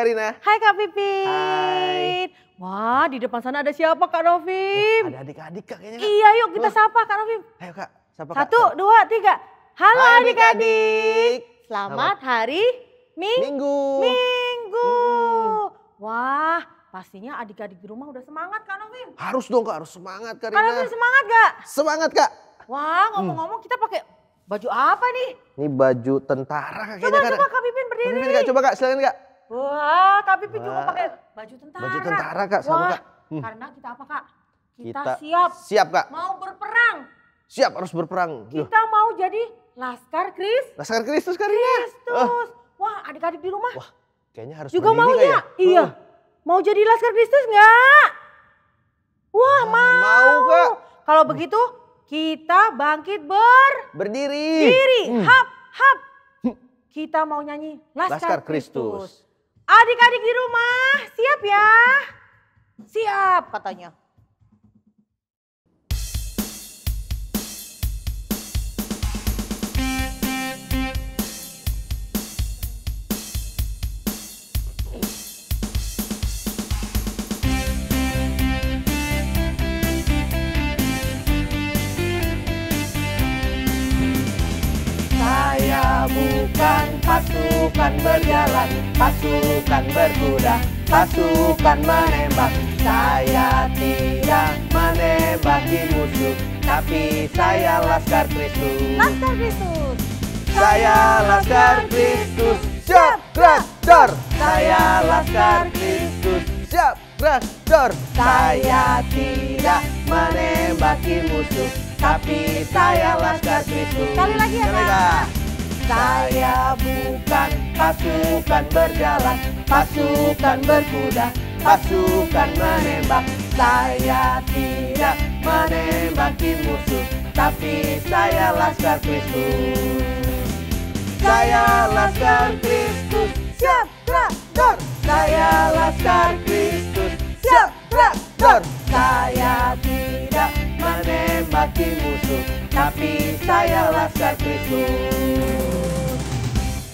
Karina. Hai Kak Pipin. Hai. Wah, di depan sana ada siapa Kak Novim? Ada adik-adik Kak kayaknya Kak. Iya, yuk kita sapa Kak Novim. Ayo Kak, sapa Kak. 1, 2, 3. Halo Hai, adik-adik. Selamat hari Minggu. Wah, pastinya adik-adik di rumah udah semangat Kak Novim. Harus dong Kak, harus semangat Karina. Kak Novim semangat gak? Semangat Kak. Wah, ngomong-ngomong kita pakai baju apa nih? Ini baju tentara Kak kayaknya Kak. Coba Kak Pipin berdiri. Kak Pipin Kak, coba Kak, silakan Kak. Wah, Kak Pipin juga pakai baju tentara. Baju tentara Kak, sama Wah, Kak. karena kita apa Kak? Kita siap Kak. mau berperang. Siap, harus berperang. Yuh. Kita mau jadi Laskar Laskar Kristus Karina. Wah, adik-adik di rumah Wah, kayaknya harus juga mau berdiri, ya? Kak, Iya. Mau jadi Laskar Kristus nggak? Wah, mau Kak. Kalau begitu kita bangkit Berdiri. Hap, hap. Kita mau nyanyi Laskar Kristus. Kristus. Adik-adik di rumah, siap ya? Siap katanya. Saya bukan pasukan berjalan, pasukan berkuda, pasukan menembak. Saya tidak menembaki musuh, tapi saya Laskar Kristus. Laskar Kristus. Saya Laskar Kristus, siap gerak dor. Saya Laskar Kristus, siap gerak dor. Saya tidak menembaki musuh, tapi saya Laskar Kristus. Sekali lagi ya Kak. Saya bukan pasukan berjalan, pasukan berkuda, pasukan menembak. Saya tidak menembaki musuh, tapi saya Laskar Kristus. Saya Laskar Kristus, siap gerak dor. Saya Laskar Kristus, siap gerak dor. Saya tidak menembaki musuh, tapi saya Laskar Kristus.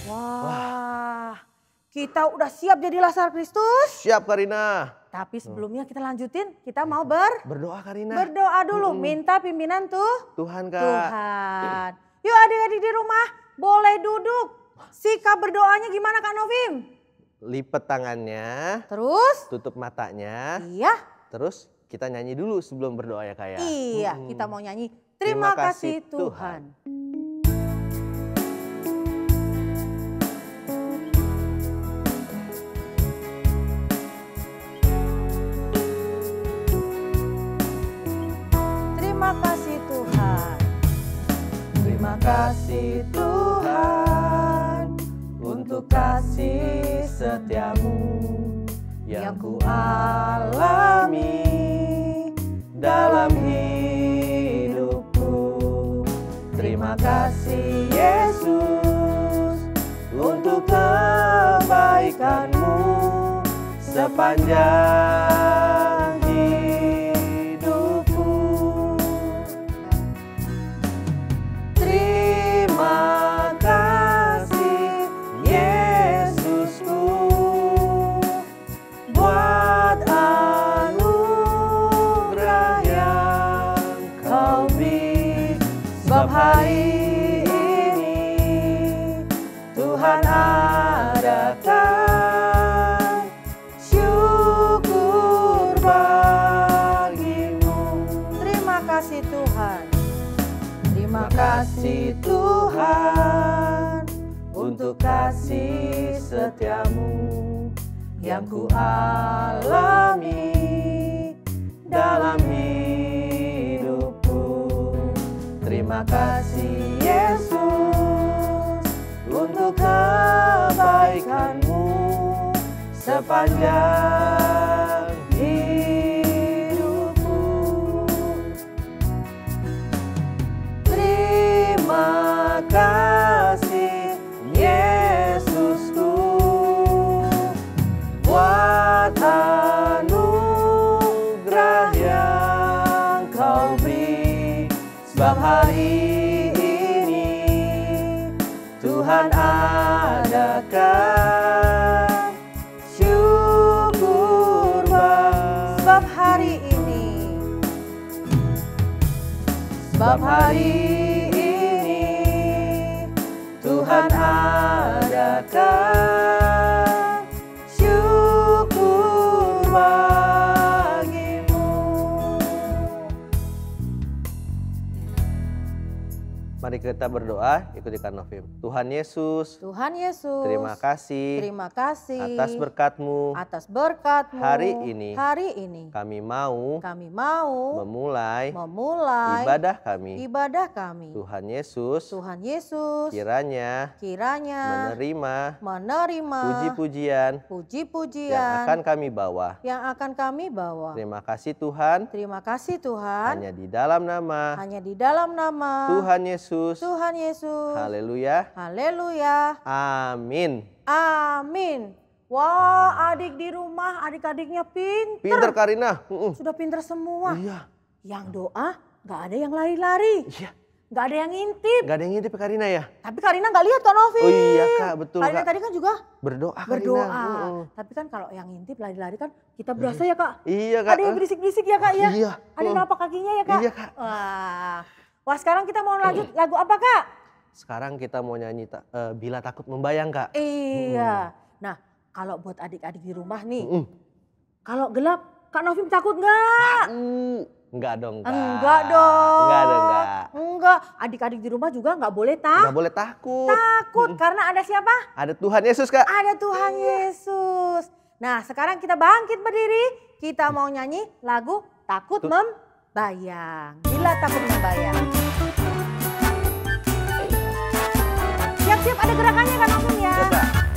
Wah, kita udah siap jadi Laskar Kristus. Siap Karina. Tapi sebelumnya kita lanjutin, kita mau Berdoa Karina. berdoa dulu, minta pimpinan Tuhan Kak. Tuhan. Yuk adik-adik di rumah, boleh duduk. Sikap berdoanya gimana Kak Novim? Lipet tangannya, Terus? tutup matanya, Iya, terus kita nyanyi dulu sebelum berdoa ya Kak ya. iya kita mau nyanyi. Terima Terima kasih kasih, Tuhan. Terima kasih Tuhan. Terima kasih Tuhan untuk kasih setiamu yang ku alami dalam hidupku. Terima kasih Yesus untuk kebaikanmu sepanjang hidupku. Terima kasih Yesusku buat anugerah yang kau beri. Sebab hari ini Tuhan adakan syukur bagimu. Terima kasih Tuhan. Terima kasih Tuhan untuk kasih setiamu yang ku alami dalam hidupku. Terima kasih Yesus untuk kebaikanmu sepanjang hidupku. Terima kasih Yesusku buat anugerah yang kau beri. Sebab hari ini Tuhan adakan hari ini. Sebab hari ini Tuhan adakan syukur bagimu. Mari kita berdoa, ikuti Kak Novim. Tuhan Yesus, Tuhan Yesus, terima kasih atas berkat-Mu. Hari ini kami mau memulai ibadah kami. Tuhan Yesus, kiranya menerima puji-pujian yang akan kami bawa. Terima kasih Tuhan. Hanya di dalam nama Tuhan Yesus. Haleluya. Amin. Amin. Wah, adik di rumah, adik-adiknya Pinter Karina. Sudah pinter semua. Iya. Yang doa gak ada yang lari-lari. Iya. Gak ada yang ngintip. Gak ada yang ngintip Karina ya? Tapi Karina gak lihat Kak Novim. Oh iya Kak, betul Karina Kak. tadi kan juga Berdoa. Tapi kan kalau yang ngintip lari-lari kan kita berasa ya Kak. Iya Kak. Ada yang berisik-berisik ya Kak ya. Iya. Ada yang napak kakinya ya Kak. Iya Kak. Wah sekarang kita mau lanjut lagu apa Kak? Sekarang kita mau nyanyi Bila Takut Membayang Kak. Iya. Nah kalau buat adik-adik di rumah nih. Kalau gelap Kak Novim takut nggak? Enggak dong Kak. Enggak dong. Enggak. Adik-adik di rumah juga nggak boleh Nggak boleh takut. takut. Karena ada siapa? Ada Tuhan Yesus Kak. Ada Tuhan Yesus. Nah sekarang kita bangkit berdiri. Kita mau nyanyi lagu Takut Membayang. Bila Takut Membayang. Siap-siap ada gerakannya Kak Novim ya.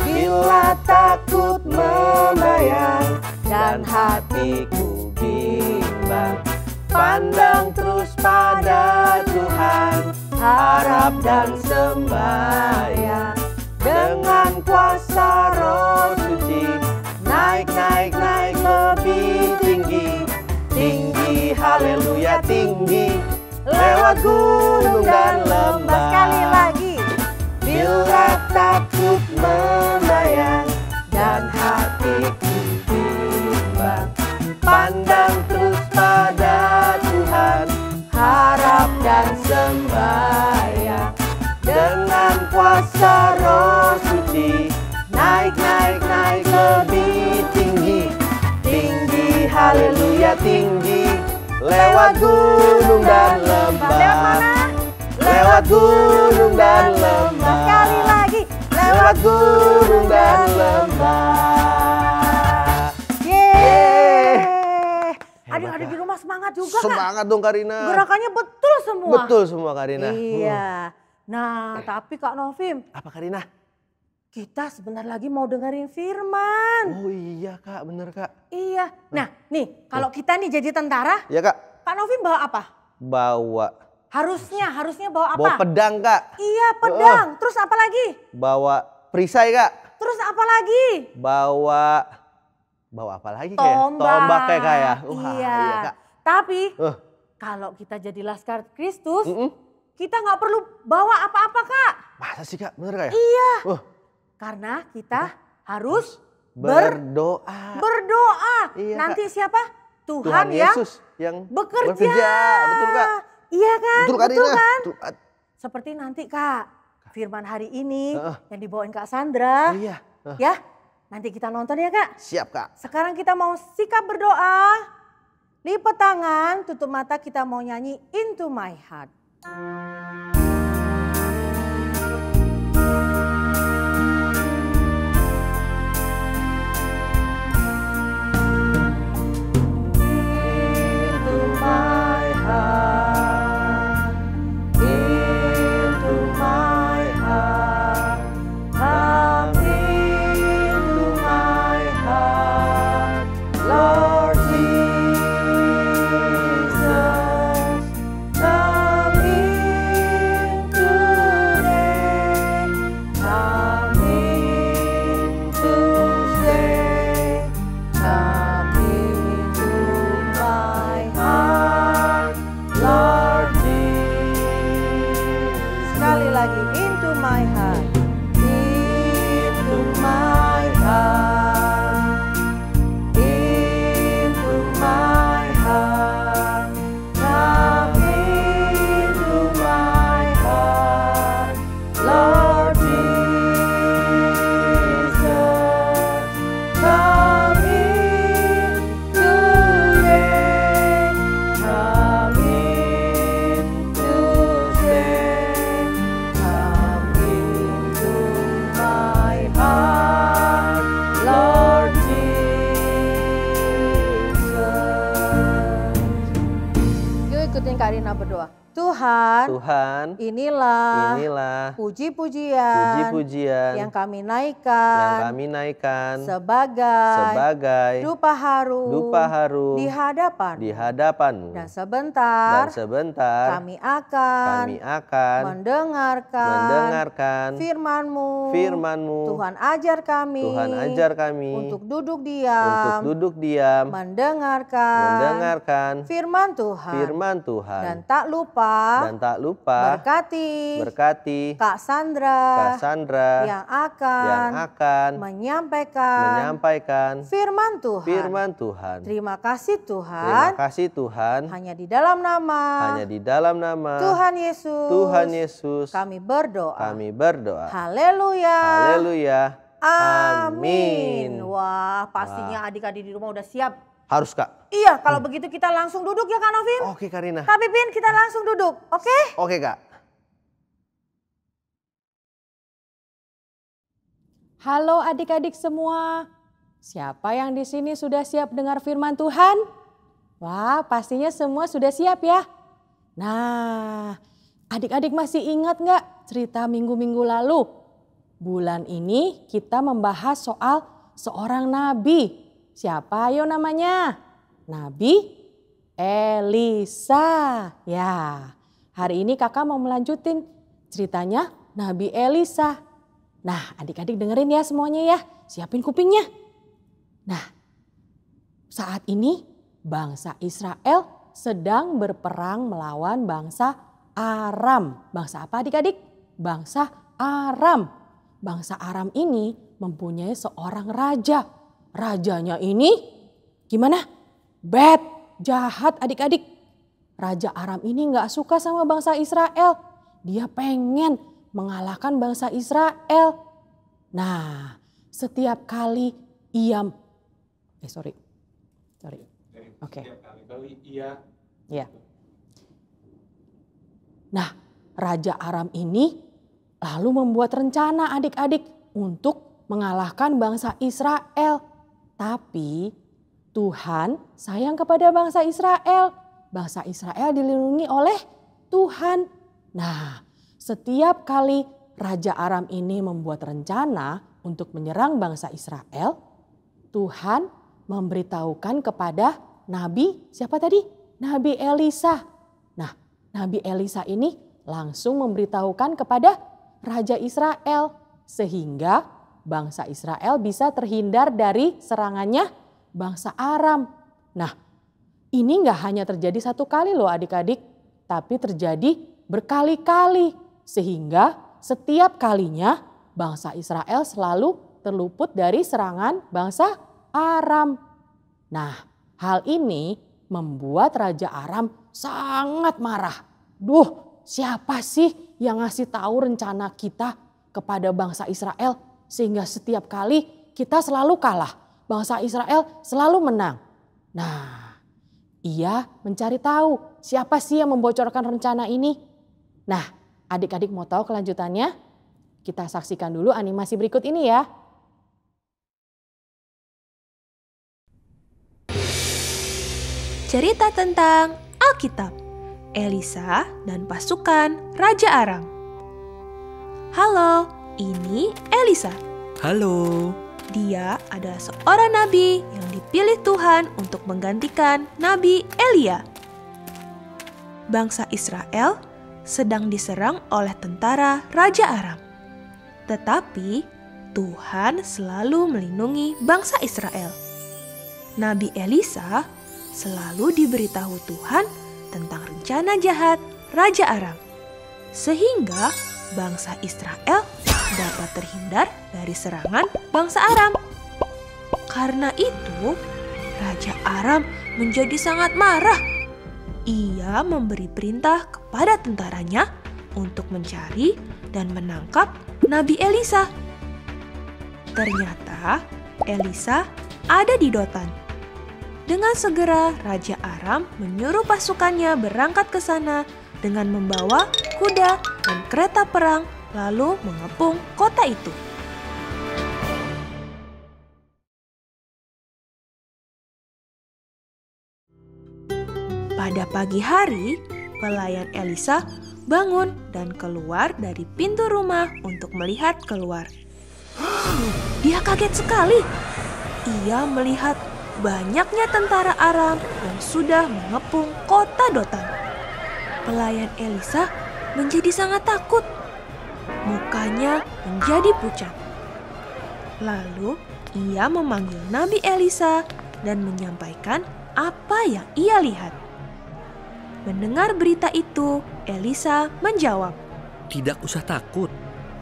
Bila takut membayang dan hatiku bimbang, pandang terus pada Tuhan, harap dan sembahyang. Dengan kuasa Roh Suci, naik lebih tinggi, tinggi, haleluya tinggi, lewat gunung dan lembah. Sekali lagi. Bila takut membayang dan hatiku bimbang, pandang terus pada Tuhan, harap dan sembahyang. Dengan kuasa Roh Suci, naik lebih tinggi, tinggi, haleluya tinggi, lewat gunung dan lembah. Lewat mana? Lewat gunung dan lembah. Sekali lagi. Lewat gunung dan lembah. Yeay. Adik-adik di rumah semangat juga Kak. Semangat dong Karina. Gerakannya betul semua. Betul semua Karina. Iya. Nah tapi Kak Novim. Apa Karina? Kita sebentar lagi mau dengerin firman. Oh iya Kak, bener Kak. Iya. Nah nih kalau kita nih jadi tentara. Iya Kak. Kak Novim bawa apa? Bawa. Harusnya bawa apa? Bawa pedang Kak. Iya pedang. Terus apa lagi? Bawa perisai Kak. Terus apa lagi? Bawa apa lagi Kak? Tombak kayak Kak ya. Iya Kak. Tapi kalau kita jadi Laskar Kristus, kita nggak perlu bawa apa-apa Kak. Masa sih Kak? Bener Kak ya? Iya. Karena kita harus berdoa. Iya, Nanti Kak. siapa? Tuhan yang Yesus yang bekerja. Betul Kak. Iya kan? Betul kan? Seperti nanti Kak, firman hari ini yang dibawain Kak Sandra. Iya. Ya, nanti kita nonton ya Kak. Siap Kak. Sekarang kita mau sikap berdoa. Lipat tangan, tutup mata, kita mau nyanyi Into My Heart. ikutin Kak Rina berdoa. Tuhan, inilah puji-pujian yang kami naikkan sebagai dupa harum di hadapan-Mu. Dan sebentar kami akan mendengarkan firman-Mu. Tuhan ajar kami untuk duduk diam mendengarkan firman Tuhan. Dan tak lupa berkati Kak Sandra yang akan menyampaikan firman Tuhan. Terima kasih Tuhan. Hanya di dalam nama Tuhan Yesus kami berdoa. Haleluya. Amin. Wah, pastinya adik-adik di rumah udah siap. Harus, Kak. Iya, kalau begitu kita langsung duduk ya Kak Novin. Oke, Kak Rina. Kak Pipin, kita langsung duduk, oke? Oke, Kak. Halo adik-adik semua. Siapa yang di sini sudah siap dengar firman Tuhan? Wah, pastinya semua sudah siap ya. Nah, adik-adik masih ingat nggak cerita minggu-minggu lalu? Bulan ini kita membahas soal seorang nabi. Siapa ayo namanya? Nabi Elisa. Ya, hari ini kakak mau melanjutin ceritanya Nabi Elisa. Nah, adik-adik dengerin ya semuanya ya. Siapin kupingnya. Nah, saat ini bangsa Israel sedang berperang melawan bangsa Aram. Bangsa apa adik-adik? Bangsa Aram. Bangsa Aram ini mempunyai seorang raja. Rajanya ini gimana? Bad, jahat adik-adik. Raja Aram ini gak suka sama bangsa Israel. Dia pengen mengalahkan bangsa Israel. Nah, setiap kali ia... Oke. Ya. Nah, Raja Aram ini lalu membuat rencana adik-adik untuk mengalahkan bangsa Israel. Tapi Tuhan sayang kepada bangsa Israel. Bangsa Israel dilindungi oleh Tuhan. Nah, setiap kali Raja Aram ini membuat rencana untuk menyerang bangsa Israel, Tuhan memberitahukan kepada Nabi, siapa tadi? Nabi Elisa. Nah, Nabi Elisa ini langsung memberitahukan kepada Raja Israel sehingga bangsa Israel bisa terhindar dari serangannya bangsa Aram. Nah, ini gak hanya terjadi satu kali loh adik-adik, tapi terjadi berkali-kali. Sehingga setiap kalinya bangsa Israel selalu terluput dari serangan bangsa Aram. Nah, hal ini membuat Raja Aram sangat marah. Duh, siapa sih yang ngasih tahu rencana kita kepada bangsa Israel? Sehingga setiap kali kita selalu kalah. Bangsa Israel selalu menang. Nah, ia mencari tahu siapa sih yang membocorkan rencana ini. Nah, adik-adik mau tahu kelanjutannya? Kita saksikan dulu animasi berikut ini ya. Cerita tentang Alkitab, Elisa dan pasukan Raja Aram. Halo, ini Elisa. Halo. Dia adalah seorang nabi yang dipilih Tuhan untuk menggantikan Nabi Elia. Bangsa Israel sedang diserang oleh tentara Raja Aram. Tetapi Tuhan selalu melindungi bangsa Israel. Nabi Elisa selalu diberitahu Tuhan tentang rencana jahat Raja Aram. Sehingga bangsa Israel dapat terhindar dari serangan bangsa Aram. Karena itu, Raja Aram menjadi sangat marah. Ia memberi perintah kepada tentaranya untuk mencari dan menangkap Nabi Elisa. Ternyata Elisa ada di Dotan. Dengan segera Raja Aram menyuruh pasukannya berangkat ke sana dengan membawa kuda dan kereta perang lalu mengepung kota itu. Pada pagi hari, pelayan Elisa bangun dan keluar dari pintu rumah untuk melihat keluar. Dia kaget sekali. Ia melihat banyaknya tentara Aram yang sudah mengepung kota Dotan. Pelayan Elisa menjadi sangat takut. Mukanya menjadi pucat. Lalu ia memanggil Nabi Elisa dan menyampaikan apa yang ia lihat. Mendengar berita itu, Elisa menjawab, "Tidak usah takut,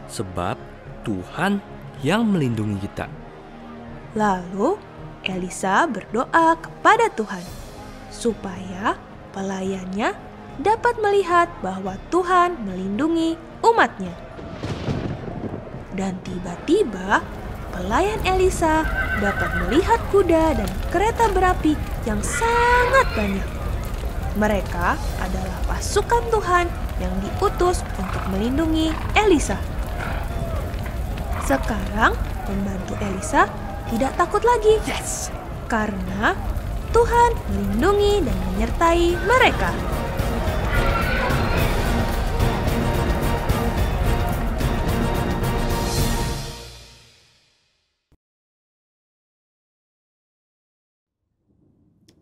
sebab Tuhan yang melindungi kita." Lalu Elisa berdoa kepada Tuhan supaya pelayannya dapat melihat bahwa Tuhan melindungi umatnya. Dan tiba-tiba pelayan Elisa dapat melihat kuda dan kereta berapi yang sangat banyak. Mereka adalah pasukan Tuhan yang diutus untuk melindungi Elisa. Sekarang pembantu Elisa tidak takut lagi. Karena Tuhan melindungi dan menyertai mereka.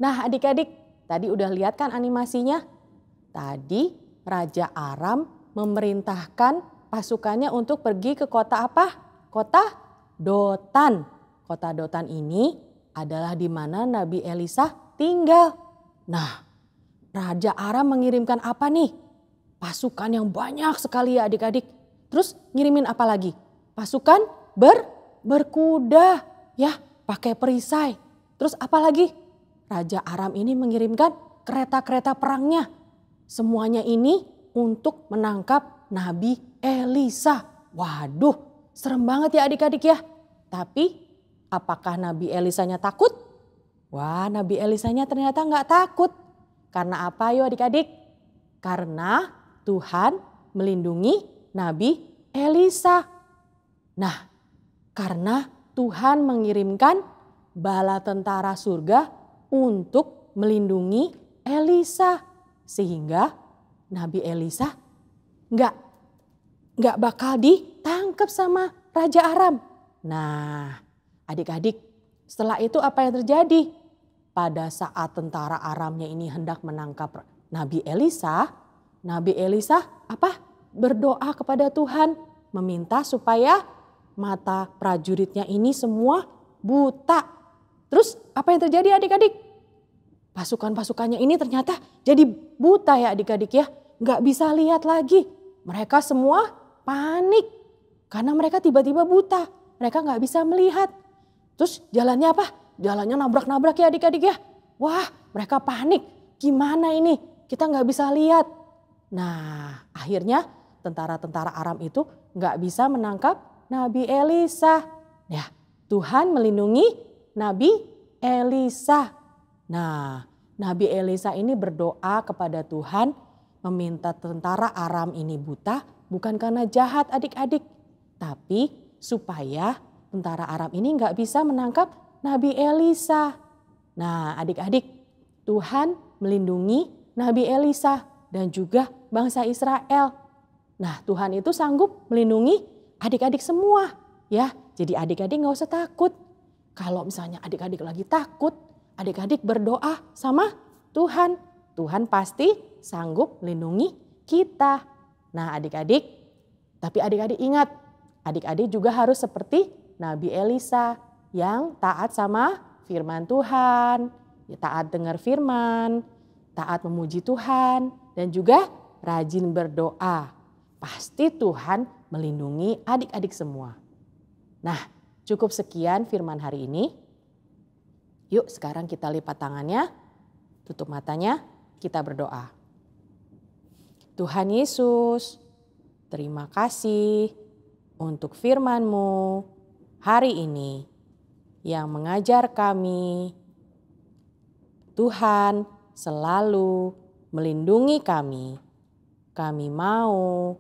Nah adik-adik, tadi udah lihat kan animasinya? Tadi Raja Aram memerintahkan pasukannya untuk pergi ke kota apa? Kota Dotan. Kota Dotan ini adalah di mana Nabi Elisa tinggal. Nah, Raja Aram mengirimkan apa nih? Pasukan yang banyak sekali ya adik-adik. Terus ngirimin apa lagi? Pasukan berkuda, ya, pakai perisai. Terus apa lagi? Raja Aram ini mengirimkan kereta-kereta perangnya. Semuanya ini untuk menangkap Nabi Elisa. Waduh, serem banget ya adik-adik ya. Tapi apakah Nabi Elisanya takut? Wah, Nabi Elisanya ternyata nggak takut. Karena apa yuk adik-adik? Karena Tuhan melindungi Nabi Elisa. Nah, karena Tuhan mengirimkan bala tentara surga untuk melindungi Elisa. Sehingga Nabi Elisa nggak bakal ditangkap sama Raja Aram. Nah adik-adik, setelah itu apa yang terjadi? Pada saat tentara Aramnya ini hendak menangkap Nabi Elisa apa? Berdoa kepada Tuhan, meminta supaya mata prajuritnya ini semua buta. Terus apa yang terjadi adik-adik? Pasukan-pasukannya ini ternyata jadi buta ya adik-adik ya. Nggak bisa lihat lagi. Mereka semua panik. Karena mereka tiba-tiba buta. Mereka nggak bisa melihat. Terus jalannya apa? Jalannya nabrak-nabrak ya adik-adik ya. Wah, mereka panik. Gimana ini? Kita nggak bisa lihat. Nah, akhirnya tentara-tentara Aram itu nggak bisa menangkap Nabi Elisa. Ya, Tuhan melindungi Nabi Elisa. Nah, Nabi Elisa ini berdoa kepada Tuhan meminta tentara Aram ini buta bukan karena jahat adik-adik. Tapi supaya tentara Aram ini nggak bisa menangkap Nabi Elisa. Nah adik-adik, Tuhan melindungi Nabi Elisa dan juga bangsa Israel. Nah Tuhan itu sanggup melindungi adik-adik semua ya. Jadi adik-adik nggak usah takut. Kalau misalnya adik-adik lagi takut, adik-adik berdoa sama Tuhan. Tuhan pasti sanggup melindungi kita. Nah adik-adik, tapi adik-adik ingat, adik-adik juga harus seperti Nabi Elisa yang taat sama firman Tuhan, taat dengar firman, taat memuji Tuhan, dan juga rajin berdoa. Pasti Tuhan melindungi adik-adik semua. Nah, cukup sekian firman hari ini. Yuk sekarang kita lipat tangannya, tutup matanya, kita berdoa. Tuhan Yesus, terima kasih untuk firman-Mu hari ini yang mengajar kami. Tuhan selalu melindungi kami. Kami mau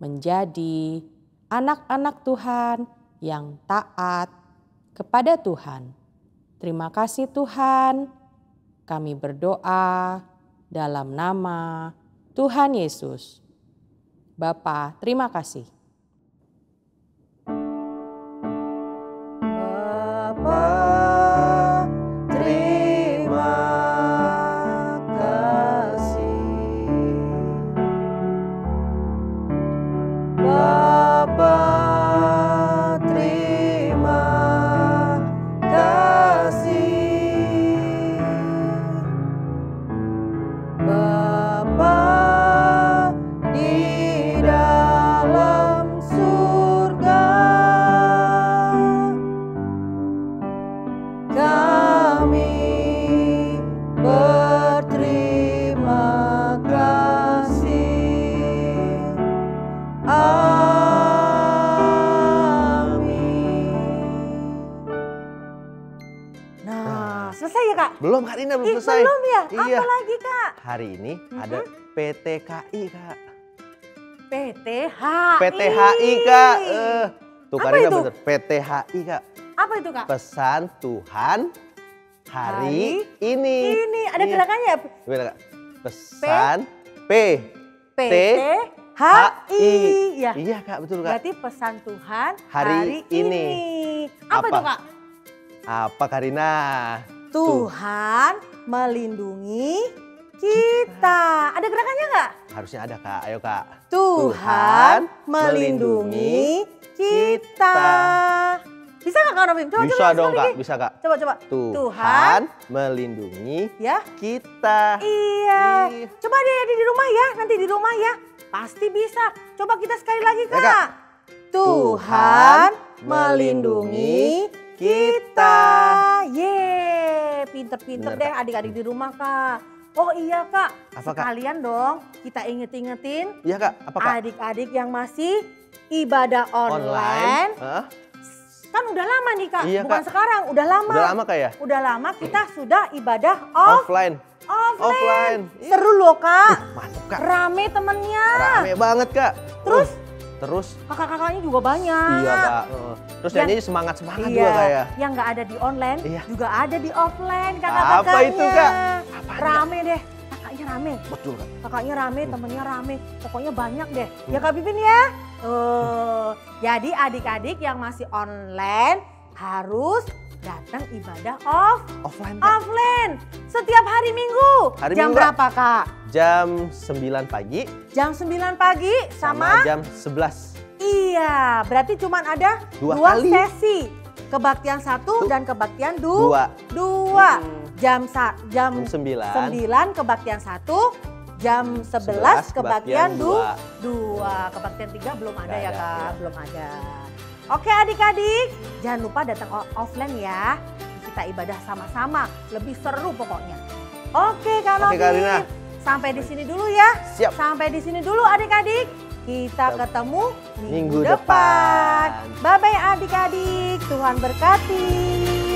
menjadi anak-anak Tuhan yang taat kepada Tuhan. Terima kasih Tuhan, kami berdoa dalam nama Tuhan Yesus. Bapa, terima kasih. Bapa, terima kasih. Bapa, terima kasih. Bapa di dalam surga, kami berterima kasih. Amin. Nah, selesai ya Kak? Belum Kak Rina, belum Ih, selesai. belum ya? Iya. Apa lagi Kak? Hari ini ada PTKI Kak. PTHI. PTHI Kak. Tuh Apa Kak Rina itu? bener. PTHI Kak. Apa itu Kak? Pesan Tuhan hari ini. Ini ada Iya. gerakannya ya? Gimana Kak? Pesan PTHI. Ya. Iya Kak, betul Kak. Berarti pesan Tuhan Hari hari ini. Apa itu Apa? Kak? Apa Kak Rina? Tuhan melindungi kita. Ada gerakannya nggak? Harusnya ada Kak, ayo Kak. Tuhan melindungi kita. Bisa nggak Kak Novim? Coba, Bisa coba, dong sekali Kak, lagi. bisa Kak. Coba. Tuhan melindungi Ya. kita. Iya. Iya. Coba deh di rumah ya, nanti di rumah ya. Pasti bisa. Coba kita sekali lagi Kak. Ya, Kak. Tuhan melindungi kita. Yeay, pinter-pinter Bener, deh adik-adik di rumah Kak. Oh iya Kak, Apa, Kak? sekalian dong kita inget-ingetin Iya Kak, apa Kak? adik-adik yang masih ibadah online. Hah? Kan udah lama nih Kak, Iya, bukan Kak. sekarang, udah lama. Udah lama Kak ya? Udah lama kita sudah ibadah Offline. offline. Iya. Seru loh Kak, Mantap Kak. rame temennya. Rame banget Kak. Terus Terus kakak-kakaknya juga banyak. iya Kak. Terus Yang- nyanyi semangat-semangat Iya, juga Kak ya. yang nggak ada di online Iya. juga ada di offline kakak-kakaknya. Apa itu, Kak? Apaan, Rame deh, kakaknya rame. Betul Kak. Kakaknya rame, temennya rame, pokoknya banyak deh. Ya Kak Pipin ya. Jadi adik-adik yang masih online harus datang ibadah Offline Kak. offline setiap hari Minggu. Hari Jam Minggu, Kak. berapa Kak? Jam 9 pagi Jam 9 pagi sama jam 11. Iya, berarti cuma ada Dua dua kali. sesi. Kebaktian 1 dan kebaktian 2. Dua. Jam Jam 9. 9 kebaktian 1, jam 11 kebaktian kebaktian 2. Kebaktian 3 belum ada Nggak ya ada, Kak, ya. belum ada. Oke adik-adik, jangan lupa datang offline ya. Kita ibadah sama-sama, lebih seru pokoknya. Oke Kak Oke, Kak Novi, Rina. sampai di sini dulu ya. Siap. Sampai di sini dulu adik-adik. Kita ketemu minggu Minggu depan. depan. Bye-bye adik-adik, Tuhan berkati.